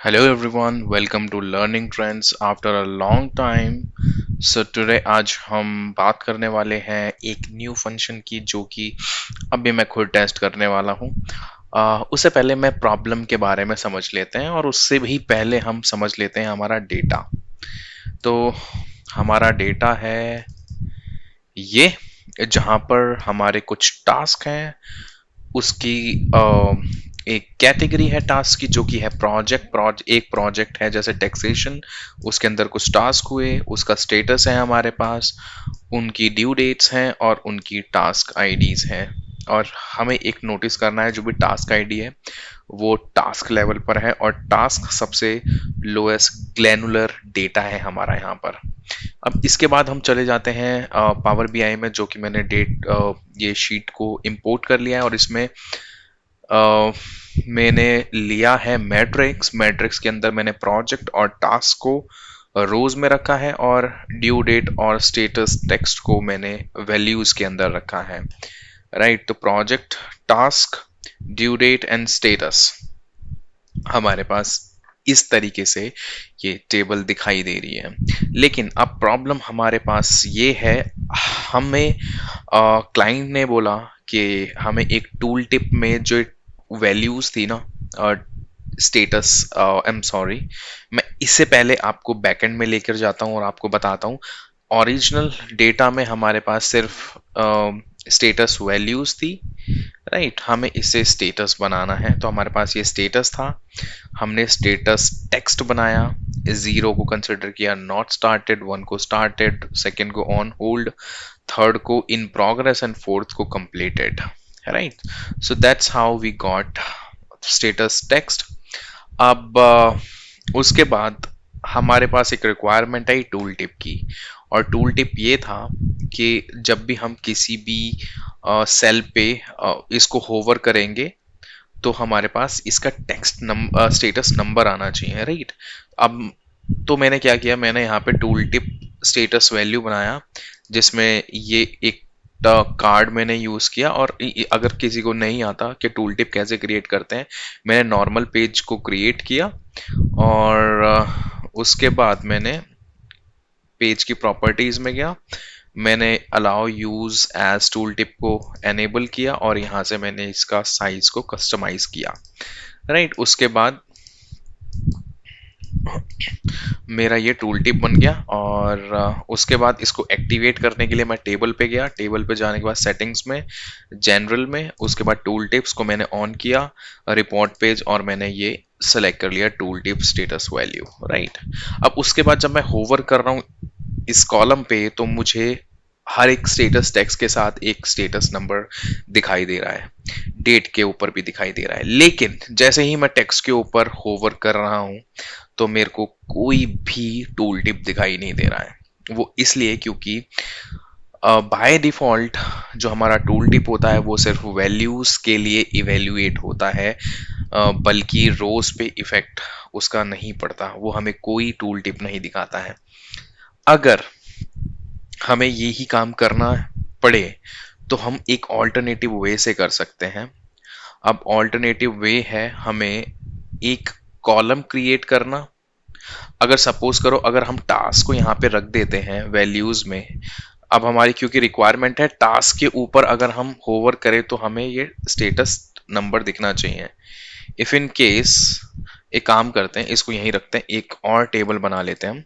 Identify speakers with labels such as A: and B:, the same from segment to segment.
A: Hello everyone, welcome to Learning Trends after a long time. So today आज हम बात करने वाले हैं एक न्यू फंक्शन की जो कि अभी मैं खुद टेस्ट करने वाला हूँ। उससे पहले मैं प्रॉब्लम के बारे में समझ लेते हैं और उससे भी पहले हम समझ लेते हैं हमारा डेटा। तो हमारा डेटा है ये, जहाँ पर हमारे कुछ टास्क हैं, उसकी एक कैटेगरी है टास्क की जो कि है एक प्रोजेक्ट है जैसे टैक्सेशन। उसके अंदर कुछ टास्क हुए, उसका स्टेटस है हमारे पास, उनकी ड्यू डेट्स हैं और उनकी टास्क आईडीज हैं। और हमें एक नोटिस करना है, जो भी टास्क आईडी है वो टास्क लेवल पर है और टास्क सबसे लोएस्ट ग्लैनुलर डेटा है हमारा यहाँ पर। अब इसके बाद हम चले जाते हैं पावर बीआई में, जो कि मैंने ये शीट को इंपोर्ट कर लिया है और इसमें मैंने लिया है मैट्रिक्स के अंदर मैंने प्रोजेक्ट और टास्क को रोज में रखा है और ड्यू डेट और स्टेटस टेक्स्ट को मैंने वैल्यूज के अंदर रखा है। राइट, तो project, task, due date and status हमारे पास इस तरीके से ये टेबल दिखाई दे रही है। लेकिन अब प्रॉब्लम हमारे पास ये है, हमें क्लाइंट ने बोला कि हमें एक टूल टिप में जो वैल्यूज थी ना, स्टेटस, आई एम सॉरी, मैं इससे पहले आपको बैकएंड में लेकर जाता हूँ और आपको बताता हूँ। ओरिजिनल डेटा में हमारे पास सिर्फ स्टेटस वैल्यूज थी। राइट, हमें इसे स्टेटस बनाना है, तो हमारे पास ये स्टेटस था। हमने स्टेटस टेक्स्ट बनाया, जीरो को कंसिडर किया नॉट स्टार्टेड, वन को स्टार्टेड, सेकंड को ऑन होल्ड, थर्ड को इन प्रोग्रेस एंड फोर्थ को completed. Right, so that's how we got status text. अब उसके बाद हमारे पास एक रिक्वायरमेंट आई टूल टिप की, और टूल टिप ये था कि जब भी हम किसी भी सेल पे इसको होवर करेंगे तो हमारे पास इसका टेक्स्ट नंबर, स्टेटस नंबर आना चाहिए। राइट, अब तो मैंने क्या किया, मैंने यहाँ पे टूल टिप स्टेटस वैल्यू बनाया जिसमें ये एक कार्ड मैंने यूज किया। और अगर किसी को नहीं आता कि टूल टिप कैसे क्रिएट करते हैं, मैंने नॉर्मल पेज को क्रिएट किया और उसके बाद मैंने पेज की प्रॉपर्टीज में गया, मैंने allow use as tool tip को एनेबल किया और यहाँ से मैंने इसका साइज को कस्टमाइज किया। राइट, उसके बाद मेरा ये टूल टिप बन गया और उसके बाद इसको एक्टिवेट करने के लिए मैं टेबल पे गया। टेबल पे जाने के बाद सेटिंग्स में, जनरल में, उसके बाद टूल टिप्स को मैंने ऑन किया, रिपोर्ट पेज, और मैंने ये सेलेक्ट कर लिया tool tip status value. Right, अब उसके बाद जब मैं होवर कर रहा हूँ इस कॉलम पे तो मुझे हर एक स्टेटस टेक्स्ट के साथ एक स्टेटस नंबर दिखाई दे रहा है, डेट के ऊपर भी दिखाई दे रहा है। लेकिन जैसे ही मैं टेक्स्ट के ऊपर होवर कर रहा हूं तो मेरे को कोई भी टूल टिप दिखाई नहीं दे रहा है। वो इसलिए क्योंकि बाय डिफॉल्ट जो हमारा टूल टिप होता है वो सिर्फ वैल्यूज के लिए इवेल्युएट होता है, बल्कि रोज पे इफेक्ट उसका नहीं पड़ता, वो हमें कोई टूल टिप नहीं दिखाता है। अगर हमें यही काम करना पड़े तो हम एक ऑल्टरनेटिव वे से कर सकते हैं। अब ऑल्टरनेटिव वे है हमें एक कॉलम क्रिएट करना। अगर सपोज करो, अगर हम टास्क को यहाँ पे रख देते हैं वैल्यूज में, अब हमारी क्योंकि रिक्वायरमेंट है टास्क के ऊपर अगर हम होवर करें तो हमें ये स्टेटस नंबर दिखना चाहिए। इफ इन केस एक काम करते हैं, इसको यहीं रखते हैं, एक और टेबल बना लेते हैं हम।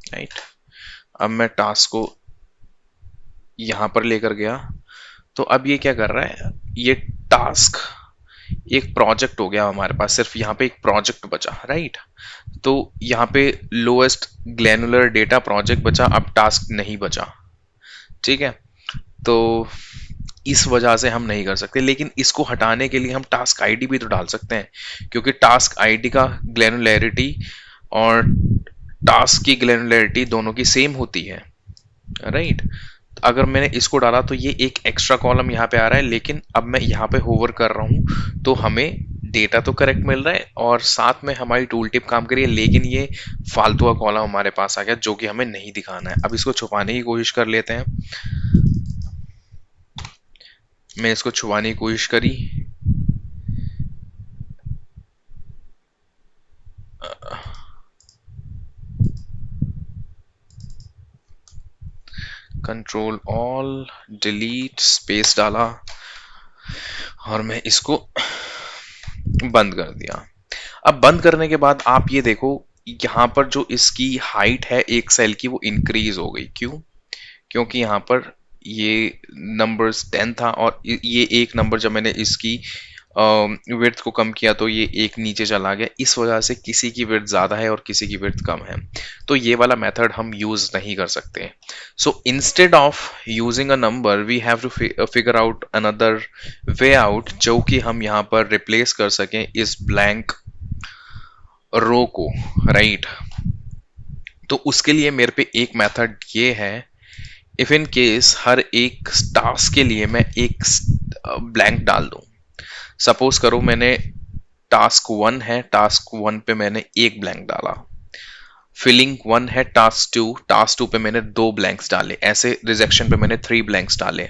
A: राइट, अब मैं टास्क को यहां पर लेकर गया तो अब ये क्या कर रहा है, ये टास्क एक प्रोजेक्ट हो गया हमारे पास, सिर्फ यहाँ पे एक प्रोजेक्ट बचा। राइट, तो यहाँ पे लोएस्ट ग्लैनुलर डेटा प्रोजेक्ट बचा, अब टास्क नहीं बचा। ठीक है, तो इस वजह से हम नहीं कर सकते। लेकिन इसको हटाने के लिए हम टास्क आईडी भी तो डाल सकते हैं, क्योंकि टास्क आईडी का ग्लैनुलैरिटी और टास्क की ग्लैनुलैरिटी दोनों की सेम होती है। राइट, अगर मैंने इसको डाला तो ये एक एक्स्ट्रा कॉलम यहाँ पे आ रहा है, लेकिन अब मैं यहाँ पे होवर कर रहा हूँ तो हमें डेटा तो करेक्ट मिल रहा है और साथ में हमारी टूल टिप काम करिए, लेकिन ये फालतू का कॉलम हमारे पास आ गया जो कि हमें नहीं दिखाना है। अब इसको छुपाने की कोशिश कर लेते हैं। मैं इसको छुपाने की कोशिश करी, कंट्रोल ऑल, डिलीट, स्पेस डाला और मैं इसको बंद कर दिया। अब बंद करने के बाद आप ये देखो, यहाँ पर जो इसकी हाइट है एक सेल की वो इंक्रीज हो गई। क्यों? क्योंकि यहाँ पर ये नंबर्स 10 था और ये एक नंबर जब मैंने इसकी विड्थ को कम किया तो ये एक नीचे चला गया। इस वजह से किसी की विड्थ ज्यादा है और किसी की विड्थ कम है, तो ये वाला मेथड हम यूज नहीं कर सकते। So instead of using a number we have to figure out another way out, जो कि हम यहाँ पर रिप्लेस कर सकें इस ब्लैंक रो को, राइट। तो उसके लिए मेरे पे एक मेथड ये है, इफ इन केस हर एक टास्क के लिए मैं एक ब्लैंक डाल दूं। सपोज करो मैंने टास्क 1 है, टास्क 1 पे मैंने एक ब्लैंक डाला, फिलिंग 1 है टास्क 2 पे मैंने 2 ब्लैंक्स डाले, ऐसे रिजेक्शन पे मैंने 3 ब्लैंक्स डाले,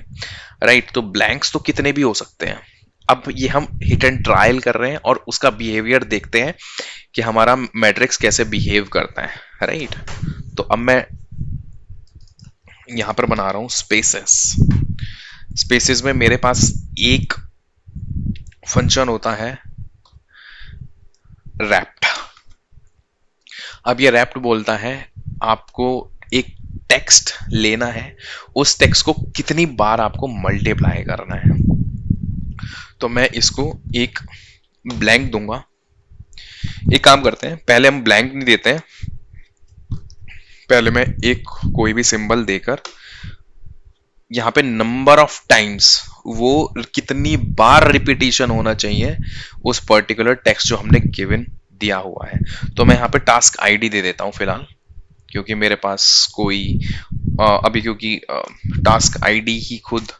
A: राइट। तो ब्लैंक्स तो कितने भी हो सकते हैं। अब ये हम हिट एंड ट्रायल कर रहे हैं और उसका बिहेवियर देखते हैं कि हमारा मैट्रिक्स कैसे बिहेव करता है, राइट। तो अब मैं यहां पर बना रहा हूं स्पेसेस। स्पेसेस में मेरे पास एक फंक्शन होता है रैप्ट। अब ये रैप्ट बोलता है आपको एक टेक्स्ट लेना है, उस टेक्स्ट को कितनी बार आपको मल्टीप्लाई करना है। तो मैं इसको एक ब्लैंक दूंगा। एक काम करते हैं, पहले हम ब्लैंक नहीं देते हैं, पहले मैं एक कोई भी सिंबल देकर यहाँ पे नंबर ऑफ टाइम्स, वो कितनी बार रिपीटिशन होना चाहिए उस पर्टिकुलर टेक्स्ट जो हमने गिवन दिया हुआ है। तो मैं यहाँ पे टास्क आईडी दे देता हूँ फिलहाल, क्योंकि मेरे पास कोई अभी क्योंकि टास्क आईडी ही खुद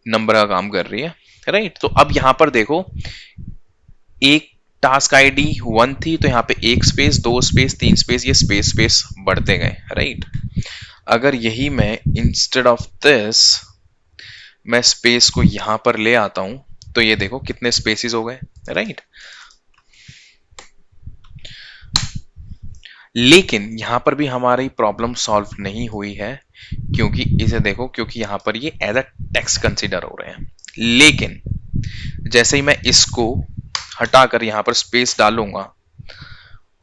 A: नंबर का काम कर रही है, राइट। तो अब यहाँ पर देखो, एक टास्क आईडी 1 थी तो यहाँ पे एक स्पेस, 2 स्पेस, 3 स्पेस, ये स्पेस स्पेस बढ़ते गए, राइट। अगर यही मैं इंस्टेड ऑफ दिस मैं स्पेस को यहां पर ले आता हूं तो ये देखो कितने स्पेसिस हो गए, राइट। लेकिन यहां पर भी हमारी प्रॉब्लम सॉल्व नहीं हुई है, क्योंकि इसे देखो, क्योंकि यहां पर ये एज अ टेक्स्ट कंसीडर हो रहे हैं। लेकिन जैसे ही मैं इसको हटाकर यहां पर स्पेस डालूंगा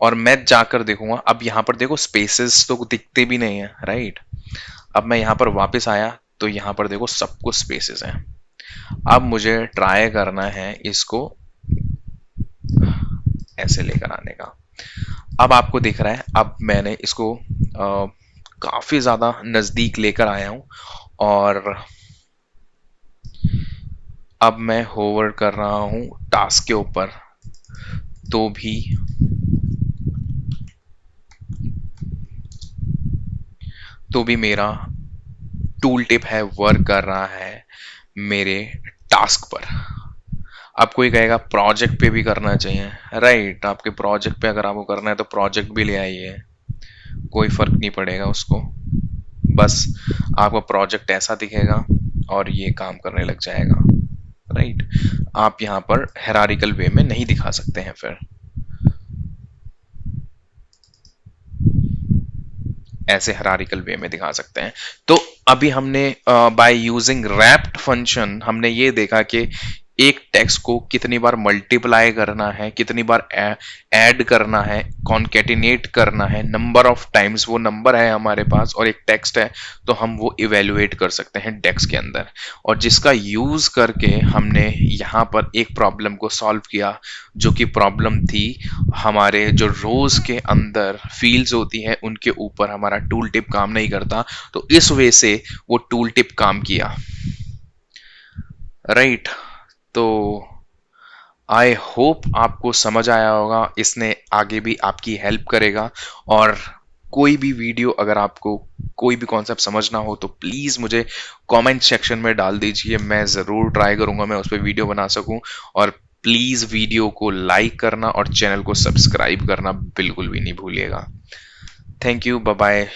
A: और मैं जाकर देखूंगा, अब यहां पर देखो स्पेसेस तो दिखते भी नहीं है, राइट। अब मैं यहां पर वापस आया तो यहां पर देखो सब कुछ स्पेसेस हैं। अब मुझे ट्राई करना है इसको ऐसे लेकर आने का। अब आपको दिख रहा है, अब मैंने इसको काफी ज्यादा नजदीक लेकर आया हूं और अब मैं होवर कर रहा हूं टास्क के ऊपर, तो भी मेरा टूल टिप है वर्क कर रहा है मेरे टास्क पर। अब कोई कहेगा प्रोजेक्ट पे भी करना चाहिए, राइट। आपके प्रोजेक्ट पे अगर आपको करना है तो प्रोजेक्ट भी ले आइए, कोई फर्क नहीं पड़ेगा उसको, बस आपका प्रोजेक्ट ऐसा दिखेगा और ये काम करने लग जाएगा, राइट। आप यहाँ पर हायरार्किकल वे में नहीं दिखा सकते हैं, फिर ऐसे हायरार्किकल वे में दिखा सकते हैं। तो अभी हमने बाय यूजिंग रैप्ट फंक्शन हमने ये देखा कि एक टेक्स्ट को कितनी बार मल्टीप्लाई करना है, कितनी बार ऐड करना है, कॉन्केटिनेट करना है, नंबर ऑफ टाइम्स वो नंबर है हमारे पास और एक टेक्स्ट है तो हम वो इवेल्युएट कर सकते हैं डेक्स के अंदर। और जिसका यूज करके हमने यहाँ पर एक प्रॉब्लम को सॉल्व किया, जो कि प्रॉब्लम थी हमारे जो रोज के अंदर फील्ड्स होती हैं उनके ऊपर हमारा टूल टिप काम नहीं करता, तो इस वे से वो टूल टिप काम किया, राइट। तो आई होप आपको समझ आया होगा, इसने आगे भी आपकी हेल्प करेगा। और कोई भी वीडियो अगर आपको कोई भी कॉन्सेप्ट समझना हो तो प्लीज मुझे कमेंट सेक्शन में डाल दीजिए, मैं जरूर ट्राई करूंगा मैं उस पर वीडियो बना सकूं। और प्लीज वीडियो को लाइक करना और चैनल को सब्सक्राइब करना बिल्कुल भी नहीं भूलिएगा। Thank you, bye bye.